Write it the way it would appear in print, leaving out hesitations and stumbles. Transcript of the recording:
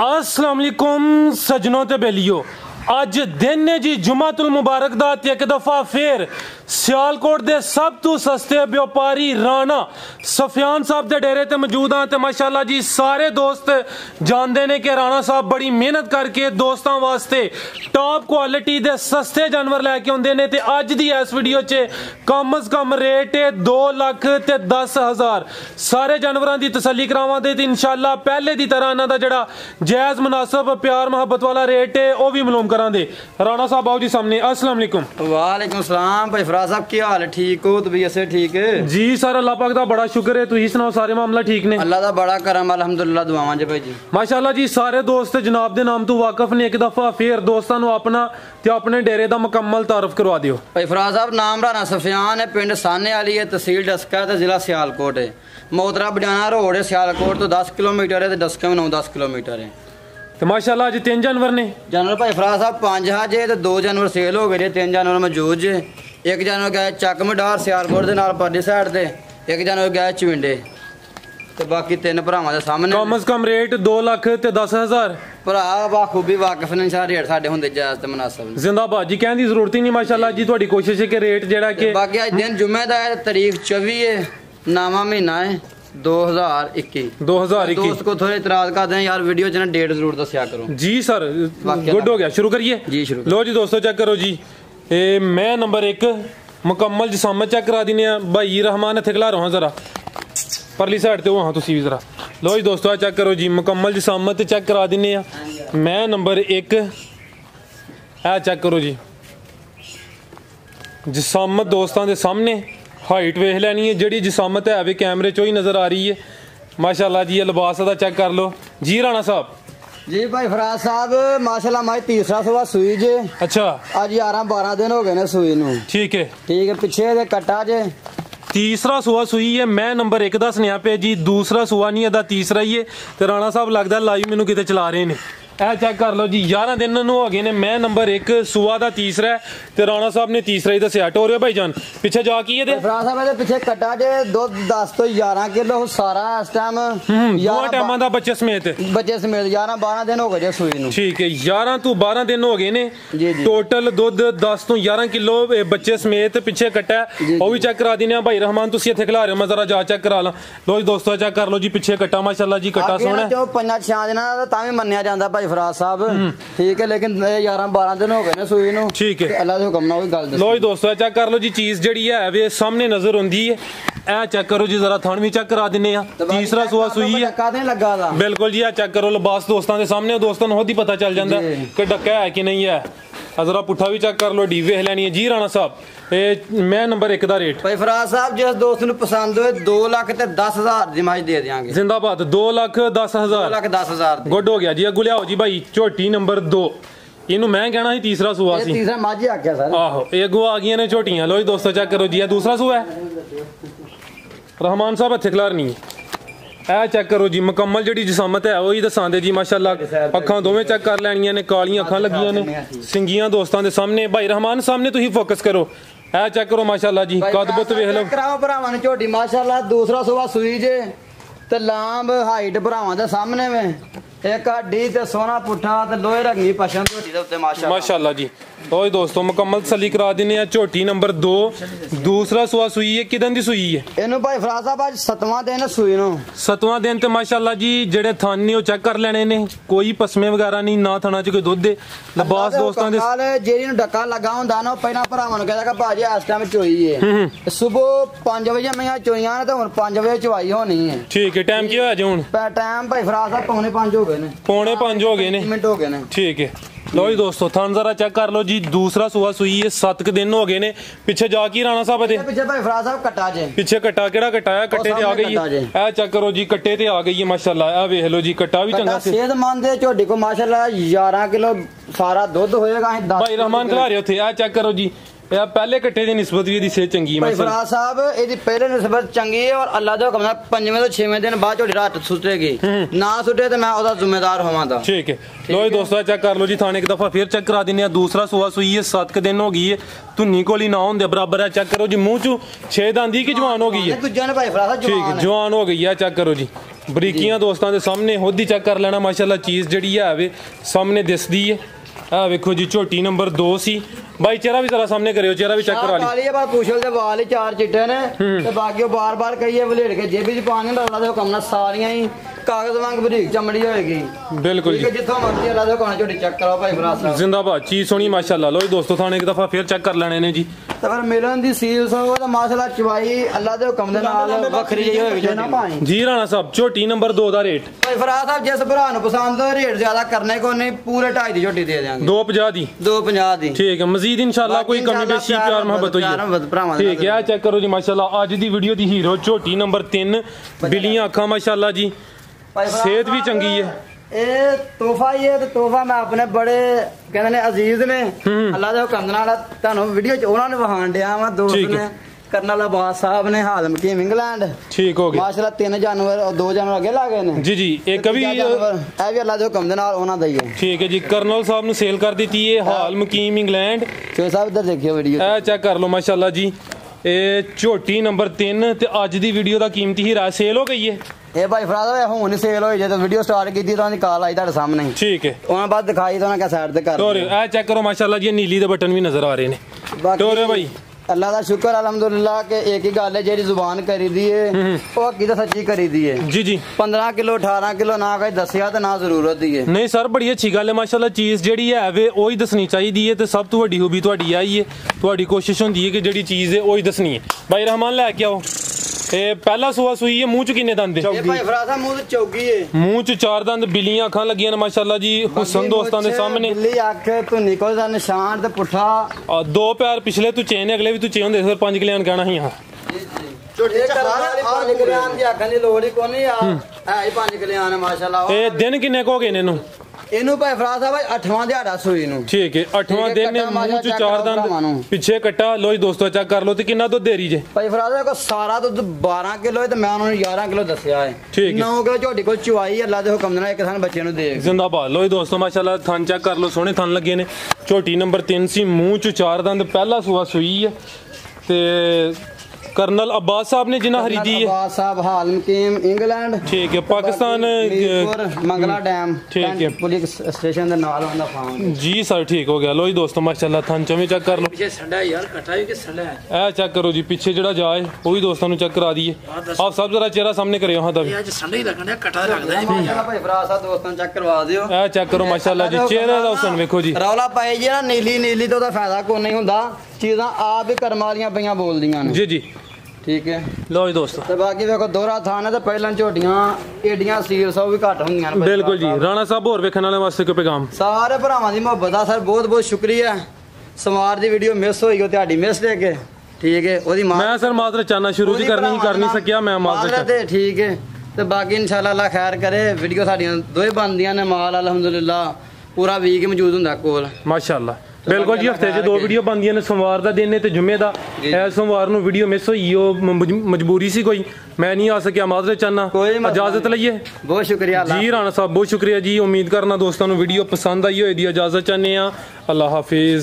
अस्सलाम वालेकुम सजनों ते बेलियो अज दिन है जी जुमातुल मुबारक दा ते एक दफा फिर सियालकोट दे सब तो सस्ते व्यापारी राणा सफियान साहब दे डेरे ते मौजूद हां ते माशाल्लाह जी सारे दोस्त जानते ने कि राणा साहब बड़ी मेहनत करके दोस्तों वास्ते टॉप क्वालिटी दे सस्ते जानवर लैके आउंदे ने ते अज दी इस वीडियो च कम अज कम रेट है 2,10,000 सारे जानवरों की तसल्ली करावांगे ते इंशाल्लाह पहले दी तरह इन्हां दा जिहड़ा जायज मुनासिब प्यार मोहब्बत वाला रेट है वह भी मालूम करा दे। राणा साहब आओ जी सामने। अस्सलाम वालेकुम। वालेकुम सलाम भाई फराज साहब की हाल है? ठीक हो? तबीयत से ठीक है जी सर, अल्लाह पाक दा बड़ा शुक्र है। तुसीं सुनाओ सारे मामला ठीक ने? अल्लाह दा बड़ा करम अल्हम्दुलिल्लाह दुआवां जी भाई जी माशाल्लाह जी सारे दोस्त जनाब दे नाम तो वाकफ ने। एक दफा फिर दोस्तां नूं अपना ते अपने डेरे दा मुकम्मल तारफ करवा दियो। भाई फराज साहब नाम राणा सफियान है, पिंड साने वाली है, तहसील डस्का है, जिला सियालकोट है, मोतरा बडियाना रोड है, सियालकोट तो 10 किलोमीटर है ते डस्का में 9-10 किलोमीटर है। तो माशाल्लाह अज 3 जानवर ने। जानवर भाई फराज साहब 5 जे ते 2 जानवर सेल हो गए, 3 जानवर मौजूद जे। एक जानवर गया चक मडार सियालकोट दे नाल परली साइड ते, एक जानवर गया चविंडे ते बाकी 3 भरावां दे सामने। कम अज कम रेट 2,10,000 भरा बाखूबी वाकफ ने सारे रेट साडे हुंदे जायज ते मुनासिब। जिंदाबाद जी, कहने की जरूरत ही नहीं। माशाल्लाह जी तुहाडी कोशिश है कि रेट जेड़ा कि बाकी अज दिन जुम्मे दा है, तारीख 24 है, नामा महीना है 2021। दोस्त को थोड़े इतराज कर दें यार, वीडियो च ना डेट जरूर दस्या करो जी सर। गुड हो गया, शुरू करिए जी। शुरू लो जी दोस्तों, चेक करो जी। मैं नंबर 1 मुकम्मल जिसामत चेक करा दिने भाई रहमान इत्थे खला रहा जरा परली साइड ते वो हाँ तुसी भी जरा। लो जी दोस्तों चेक करो जी, मुकम्मल जिसामत चेक करा दिने मैं नंबर 1 है। चेक करो जी जिसामत दोस्तों के सामने, हाइट वेख लैनी है जी, जिसामत है भी कैमरे चो ही नज़र आ रही है माशाल्लाह जी। ये लिबास का चेक कर लो जी राणा साहब जी। भाई फराज साहब माशाल्लाह माई तीसरा सुबह सुई जे। अच्छा, आज 11-12 दिन हो गए ने सुई नू। ठीक है पिछे दे कट्टा जे तीसरा सुआ सुई है। मैं नंबर 1 का सुनिया पे जी, दूसरा सुआ नहीं है, तीसरा ही है। तो राणा साहब लगता लाइव मैनू किते चला रहे हैं। ए चेक कर लो जी, 11 दिन हो गए ने। मैं नंबर 1 सुआ का तीसरा है ते राणा साहब ने तीसरा ही दसिया। टोरियो भाई जान पिछे जा की है फराज साहब दे पिछे कट्टा जे दुध 10 तो 11 किलो सारा इस टाइम 2 टाइमां दा बच्चे समेत 11-12 दिन हो गए जे सुई नू। ठीक है, 11 तो 12 दिन हो गए ने। टोटल दुध 10 तो 11 किलो बच्चे समेत पिछे कट्टा वो भी चेक करा दिने भाई रहमान। तुसी इत्थे खिला रहे हो, मैं जरा जा चेक करा ला। लो जी दोस्तों चेक कर लो जी, पिछे कट्टा माशाल्लाह जी, कट्टा सोहना है। 5-6 दिनां दा तां भी मन्निया जांदा भाई फराज साहब, ठीक है, लेकिन 11-12 दिन हो गए ने सुई नू। ठीक है, अल्लाह दे हुक्म नाल गल। लो जी दोस्तों चेक कर लो जी, चीज जड़ी है वे सामने नजर आंदी है। ए चेक करो जी, जरा थन भी चेक करा दिने आ। तीसरा सुआ सुई है बिल्कुल जी। चेक करो लिबास दोस्तों के सामने, दोस्तों को खुद ही पता चल जाता है कि डक्का है कि नहीं है। जरा पुट्ठा भी चेक कर लो, डी वेख लैनी है जी राणा साहब। मैं नंबर 1 का रेट भाई फराज साहब जिस दोस्त नूं पसंद होए 2,10,000 दी माई दे देंगे। जिंदाबाद 2,10,000 2,10,000 गुड हो गया जी। अगू लियाओ जी भाई झोटी नंबर 2। इनू मैं कहना तीसरा सुआ सी, तीसरा माझी आख्या सर। आहो ये अगू आ गई ने झोटियां। लो जी दोस्तों चेक करो जी, दूसरा सुआ है। रहमान साहब हथे खिलारनी है। चेक करो जी, मुकम्मल जी जिसामत है वही दसांदे जी माशाल्लाह। अखां दोवें चेक कर लैनियां ने, कालियां अखां लगियां ने, सिंगियां दोस्तों के सामने। भाई रहमान सामने तुसीं फोकस करो। है चेक करो माशाल्लाह जी, कद बुत वेख लो। कराओ भरावां ने झोटी माशाल्लाह। दूसरा सुबह सुई जे ते लांब हाइट भरावां दे सामने में, एक हड्डी ते सोना पुट्ठा ते लोहे रंगी पशम झोटी दे उत्ते माशाल्लाह जी। तो दोस्तों मुकम्मल तसल्ली करा दिने आ। झोटी नंबर 2 दूसरा सुआ सुई है। किदन दी सुई है? इनू भाई फराज साहब आज 7वां दिन सुई नु। 7वां दिन ते माशाल्लाह जी जेड़े थन ने ओ चेक कर लेने ने, कोई पसमे वगैरह नहीं, ना थना च कोई दुध दे। लिबास दोस्तों दे नाल जेड़ी नु डक्का लगा हुंदा ना, पहिला भरावां नु कहदा कि भाजी इस टाइम चोई है। सुबह 5 बजे मैं चोईयां ने ते हुन 5 बजे चवाई होनी है। ठीक है, टाइम की होया जी हुन? टाइम भाई फराज साहब 4:45 हो गए ने। 4:45 हो गए ने, मिनट हो गए ने। ठीक है, लो जी दोस्तों थन जरा चेक कर लो जी। दूसरा सुआ सुई है, 7 दिन हो गए ने। पिछे जा की राणा साहब दे पिछे भाई फराज साहब कट्टा जे। पिछे कट्टा केड़ा कट्टा है? कट्टे ते आ गई है। ए चेक करो जी, कट्टे ते आ गई है माशाल्लाह। ए वेख लो जी, कट्टा भी चंगा से सेहतमंद है झोटी को माशाल्लाह। 11 किलो सारा दुध होएगा। भाई रहमान खिला रहे थे। ए चेक करो जी, पहले कट्टे की निस्बत भी सेहत चंगी है फराज साहब। एदी पहले निस्बत चंगी है और अल्लाह दे हुक्म नाल 5वें तो 6वें दिन बाद झोटी रात सुटेगी। ना सुटे तो मैं ओदा जिम्मेदार होवांगा। ठीक है, लो जी दोस्तों चेक कर लो जी, थाने एक दफा फिर चेक करा दिने। दूसरा सुआ सुई है, 7 दिन हो गई है। धुन्नी कोली ना होंदे बराबर है। चेक करो जी, मुंह चू 6 दांदी की जवान हो गई है। ठीक है, जवान हो गई है। चेक करो जी, ਬਰੀਕੀਆਂ ਦੋਸਤਾਂ ਦੇ ਸਾਹਮਣੇ ਖੁਦ ਹੀ ਚੈੱਕ ਕਰ ਲੈਣਾ ਮਾਸ਼ਾਅੱਲਾ ਚੀਜ਼ ਜਿਹੜੀ ਹੈ ਵੇ ਸਾਹਮਣੇ ਦਿਸਦੀ ਹੈ। ਆ ਵੇਖੋ ਜੀ ਝੋਟੀ ਨੰਬਰ 2 ਸੀ। ਬਾਈ ਚਿਹਰਾ ਵੀ ਜ਼ਰਾ ਸਾਹਮਣੇ ਕਰਿਓ, ਚਿਹਰਾ ਵੀ ਚੈੱਕ ਕਰਾ ਲਈ। ਕਾਲੀ ਹੈ ਬਸ ਪੁੱਛਲ ਦੇ ਵਾਲ ਹੀ 4 ਚਿੱਟੇ ਨੇ ਤੇ ਬਾਕੀ ਉਹ ਬਾਰ-ਬਾਰ ਕਹੀਏ ਵਲੇੜ ਕੇ ਜੇਬੀ ਚ ਪਾਣੀ ਦਾ ਅੱਲਾ ਦੇ ਹੁਕਮ ਨਾਲ ਸਾਰੀਆਂ ਹੀ ਕਾਗਜ਼ ਵਾਂਗ ਬਰੀਕ ਚਮੜੀ ਹੋਏਗੀ। ਬਿਲਕੁਲ ਜੀ, ਜਿੱਥੋਂ ਮਰਜ਼ੀ ਅੱਲਾ ਦੇ ਹੁਕਮ ਝੋਟੀ ਚੈੱਕ ਕਰਾਓ ਭਾਈ ਫਰਾਜ਼ ਸਾਹਿਬ। ਜ਼ਿੰਦਾਬਾਦ, ਚੀਜ਼ ਸੋਹਣੀ ਮਾਸ਼ਾਅੱਲਾ। ਲੋ ਜੀ ਦੋਸਤੋ ਥਾਣੇ ਇੱਕ ਦਫਾ ਫੇਰ ਚੈੱਕ ਕਰ ਲੈਣੇ ਨੇ ਜੀ। ਤੇ ਫਿਰ ਮਿਲਣ ਦੀ ਸੀਲ ਸੋ ਤਾਂ ਮਾਸ਼ਾਅੱਲਾ ਚਵਾਈ ਅੱਲਾ ਦੇ ਹੁਕਮ ਦੇ ਨਾਲ ਵੱਖਰੀ ਜਿਹੀ ਹੋਏਗੀ ਝੋਟੀ। ਜੀ ਰਾਣਾ ਸਾਹਿਬ ਝੋਟੀ ਨੰਬਰ 2 ਦਾ ਰੇਟ ਭਾਈ ਫਰਾਜ਼ ਸਾਹਿਬ ਜਿਸ ਭਰਾ ਨੂੰ ਪਸੰਦ ਹੋ ਰੇਟ ਜ਼ਿਆਦਾ ਕਰਨੇ ਕੋ ਨਹੀਂ, ਪੂਰੇ 2.5 ਦੀ ਝੋਟੀ ਦੇ ਦਿਆਂਗੇ। 250 ਦੀ 250 ਦੀ ਠੀਕ ਹੈ। ਮਜ਼ੀਦ ਇੰਸ਼ਾਅੱਲਾ ਕੋਈ ਕਮੀ ਬੇਸ਼ੀ ਪਿਆਰ ਮੁਹੱਬਤ ਹੋਈ ਹੈ। ਠੀਕ ਹੈ, ਚੈੱਕ ਕਰੋ ਜੀ ਮਾਸ਼ਾਅੱਲਾ ਅੱਜ ਦੀ ਵੀਡੀਓ ਦੀ ਹੀਰੋ ਝੋਟੀ ਨੰਬਰ 3 ਬਿਲੀਆਂ ਅੱਖਾਂ ਮਾਸ਼ਾਅੱਲਾ ਜੀ, सेहत भी चंगी है। ये तोहफा ही है तो तोहफा मैं अपने बड़े कहते ने अजीज ने अल्लाह दे हुक्म नाल तानू वीडियो च उन्होंने वहान दिया वा दोस्त ने करनल अब्बास साहब ने हालम की इंग्लैंड ठीक हो गया माशाल्लाह 3 जानवर और 2 जानवर आगे ला गए ने जी जी। एक कभी ए भी अल्लाह दे हुक्म दे नाल उन्हां दा ही है। ठीक है जी। कर्नल साहब ने सेल कर दी थी ये हाल मुकीम इंग्लैंड। चो साहब इधर देखियो वीडियो ए चेक कर लो माशाल्लाह जी। ਇਹ ਝੋਟੀ ਨੰਬਰ 3 ਤੇ ਅੱਜ ਦੀ ਵੀਡੀਓ ਦਾ ਕੀਮਤੀ ਹੀਰਾ ਸੇਲ ਹੋ ਗਈ ਹੈ। ਇਹ ਭਾਈ ਫਰਾਜ਼ ਹੁਣ ਸੇਲ ਹੋਈ ਜਦੋਂ ਵੀਡੀਓ ਸਟਾਰਟ ਕੀਤੀ ਤਾਂ ਉਹਦੀ ਕਾਲ ਆਈ ਤੁਹਾਡੇ ਸਾਹਮਣੇ। ਠੀਕ ਹੈ, ਉਹਨਾਂ ਬਾਅਦ ਦਿਖਾਈ ਤਾਂ ਉਹਨਾਂ ਕਾ ਸਾਈਡ ਤੇ ਕਰ ਤੋਰੇ ਇਹ ਚੈੱਕ ਕਰੋ ਮਾਸ਼ਾਅੱਲਾ ਜੀ, ਨੀਲੀ ਦੇ ਬਟਨ ਵੀ ਨਜ਼ਰ ਆ ਰਹੇ ਨੇ। ਤੋਰੇ ਭਾਈ अल्लाह का शुक्र अलहमदुलिल्लाह के एक ही गल है जेडी जुबान करी दी है वो हकीकत सच्ची करी दी है जी जी। 15 किलो 18 किलो ना कोई दसिया ते ना जरूरत दी है। नहीं सर बड़ी अच्छी गल है माशाल्लाह, चीज़ ਜਿਹੜੀ ਹੈ ਵੇ ਉਹੀ ਦੱਸਣੀ ਚਾਹੀਦੀ ਹੈ ਤੇ ਸਭ ਤੋਂ ਵੱਡੀ ਖੂਬੀ ਤੁਹਾਡੀ ਆਈ ਹੈ। ਤੁਹਾਡੀ ਕੋਸ਼ਿਸ਼ ਹੁੰਦੀ ਹੈ ਕਿ ਜਿਹੜੀ ਚੀਜ਼ ਹੈ ਉਹੀ ਦੱਸਣੀ ਹੈ। ਭਾਈ ਰਹਿਮਾਨ ਲੈ ਕੇ ਆਓ। ਇਹ ਪਹਿਲਾ ਸੂਆ ਸੂਈ ਹੈ, ਮੂੰਹ ਚ ਕਿੰਨੇ ਦੰਦ ਹੈ? ਇਹ ਭਾਈ ਫਰਾਜ਼ ਸਾਹਿਬ ਮੂੰਹ ਤੇ ਚੌਗੀ ਹੈ। ਮੂੰਹ ਚ 4 ਦੰਦ, ਬਿੱਲੀਆਂ ਅੱਖਾਂ ਲੱਗੀਆਂ ਨੇ ਮਾਸ਼ਾਅੱਲਾ ਜੀ ਹੁਸਨ ਦੋਸਤਾਂ ਦੇ ਸਾਹਮਣੇ। ਬਿੱਲੀ ਅੱਖ ਤੋਂ ਨਿਕਲ ਦਾ ਨਿਸ਼ਾਨ ਤੇ ਪੁੱਠਾ 2 ਪੈਰ ਪਿਛਲੇ ਤੂੰ ਚੇਨ ਅਗਲੇ ਵੀ ਤੂੰ ਚੇਨ ਹੁੰਦੇ ਸਰ 5 ਕਿਲਿਆਨ ਕਹਿਣਾ ਸੀ। ਹਾਂ ਛੋਟੇ ਕਰਵਾਲੇ 5 ਕਿਲਿਆਨ ਦੀ ਅੱਖਾਂ ਦੀ ਲੋੜ ਹੀ ਕੋਈ ਆ ਹੈ ਹੀ 5 ਕਿਲਿਆਨ ਹੈ ਮਾਸ਼ਾਅੱਲਾ। ਇਹ ਦਿਨ ਕਿੰਨੇ ਕੋ ਗਏ ਨੇ ਇਹਨੂੰ? ਇਹਨੂੰ ਭਾਈ ਫਰਾਜ਼ ਸਾਹਿਬ 8ਵਾਂ ਦਿਹਾੜਾ ਸੂਈ ਨੂੰ। ਠੀਕ ਹੈ, 8ਵਾਂ ਦਿਨ ਨੇ, ਮੂੰਹ ਚ 4 ਦੰਦ, ਪਿੱਛੇ ਕੱਟਾ। ਲੋ ਜੀ ਦੋਸਤੋ ਚੈੱਕ ਕਰ ਲੋ। ਤੇ ਕਿੰਨਾ ਦੁੱਧ ਦੇ ਰਹੀ ਜੇ? ਭਾਈ ਫਰਾਜ਼ ਸਾਹਿਬ ਕੋ ਸਾਰਾ ਦੁੱਧ 12 ਕਿਲੋ ਹੈ ਤੇ ਮੈਂ ਉਹਨਾਂ ਨੂੰ 11 ਕਿਲੋ ਦੱਸਿਆ ਹੈ। ਠੀਕ ਹੈ, 9 ਕਿਲੋ ਝੋਟੀ ਕੋਲ ਚੁਆਈ ਅੱਲਾ ਦੇ ਹੁਕਮ ਨਾਲ ਇੱਕ ਥਾਂ ਬੱਚੇ ਨੂੰ ਦੇ ਜ਼ਿੰਦਾਬਾਦ। ਲੋ ਜੀ ਦੋਸਤੋ ਮਾਸ਼ਾਅੱਲਾ ਥਣ ਚੈੱਕ ਕਰ ਲੋ, ਸੋਹਣੇ ਥਣ ਲੱਗੇ ਨੇ। ਝੋਟੀ ਨੰਬਰ 3 ਸੀ, ਮੂੰਹ ਚ 4 ਦੰਦ, ਪਹਿਲਾ ਸੂਆ ਸੂਈ ਹੈ ਤੇ कर्नल अब्बास साहब ने जिन्ना खरीदी है। अब्बास साहब हाल मुकीम इंग्लैंड। ठीक है, पाकिस्तान मंगला डैम। ठीक है, पुलिस स्टेशन दे नाल होंदा फार्म जी सर। ठीक हो गया। लो जी दोस्तों माशाल्लाह थन चवे चेक कर लो। पीछे संडा यार कटा भी कि संडा है ए चेक करो जी, पीछे जेड़ा जाए वो भी दोस्तों चेक करा दिए। आप सब जरा चेहरा सामने करियो। हां तभी आज संडा ही लगना कटा लगदा है माशाल्लाह भाई फराज साहब दोस्तों चेक करवा दियो। ए चेक करो माशाल्लाह जी, चेहरे दा हुसन देखो जी। रौला पाई जी ना नीली नीली तो दा फायदा कोई नहीं हुंदा, चीज़ां आप ही कर्म वालियां पईयां बोलदियां ने। जी जी ठीक है। लो जी दोस्तों ਤੇ ਬਾਕੀ ਵੇਖੋ ਦੋਹਰਾ ਥਾਨ ਹੈ ਤੇ ਪਹਿਲਾਂ ਝੋਟੀਆਂ ਏਡੀਆਂ ਸੀਲ ਸੌ ਵੀ ਘੱਟ ਹੁੰਦੀਆਂ ਨੇ। ਬਿਲਕੁਲ ਜੀ। ਰਾਣਾ ਸਾਹਿਬ ਹੋਰ ਵੇਖਣ ਵਾਲੇ ਵਾਸਤੇ ਕੋਈ ਪੈਗਾਮ? ਸਾਰੇ ਭਰਾਵਾਂ ਦੀ ਮੁਹੱਬਤ ਦਾ ਸਰ ਬਹੁਤ ਬਹੁਤ ਸ਼ੁਕਰੀਆ। ਸਮਾਰ ਦੀ ਵੀਡੀਓ ਮਿਸ ਹੋਈ ਉਹ ਤੁਹਾਡੀ ਮਿਸਟੇਕ ਹੈ। ਠੀਕ ਹੈ, ਉਹਦੀ ਮੈਂ ਸਰ ਮਾਜ਼ਰਤ ਚਾਹਨਾ ਸ਼ੁਰੂ ਚ ਕਰਨੀ ਕਰ ਨਹੀਂ ਸਕਿਆ, ਮੈਂ ਮਾਜ਼ਰਤ ਤੇ ਠੀਕ ਹੈ। ਤੇ ਬਾਕੀ ਇਨਸ਼ਾਅੱਲਾ ਅੱਲਾ ਖੈਰ ਕਰੇ। ਵੀਡੀਓ ਸਾਡੀਆਂ ਦੋਵੇਂ ਬਣਦੀਆਂ ਨੇ, ਮਾਲ ਅਲਹਮਦੁਲਿल्लाह ਪੂਰਾ ਵੀਕ ਮੌਜੂਦ ਹੁੰਦਾ ਕੋਲ ਮਾਸ਼ਾਅੱਲਾ। ਬਿਲਕੁਲ ਜੀ, ਹਫਤੇ 'ਚ 2 ਵੀਡੀਓ ਬਣਦੀਆਂ ਨੇ, ਸੋਮਵਾਰ ਦਾ ਦਿਨ ਨੇ ਤੇ ਜੁਮੇ ਦਾ। ਐ ਸੋਮਵਾਰ ਨੂੰ ਵੀਡੀਓ ਮਿਸ ਹੋਈ, ਉਹ ਮਜਬੂਰੀ ਸੀ ਕੋਈ, ਮੈਂ ਨਹੀਂ ਆ ਸਕਿਆ, ਮਾਜ਼ਰਤ ਚਾਹਨਾ। ਇਜਾਜ਼ਤ ਲਈਏ। ਬਹੁਤ ਸ਼ੁਕਰੀਆ ਜੀ ਰਾਣਾ ਸਾਹਿਬ, ਬਹੁਤ ਸ਼ੁਕਰੀਆ ਜੀ। ਉਮੀਦ ਕਰਨਾ ਦੋਸਤਾਂ ਨੂੰ ਵੀਡੀਓ ਪਸੰਦ ਆਈ ਹੋਏਗੀ। ਇਜਾਜ਼ਤ ਚਾਹਨੇ ਆ। ਅੱਲਾ ਹਾਫਿਜ਼।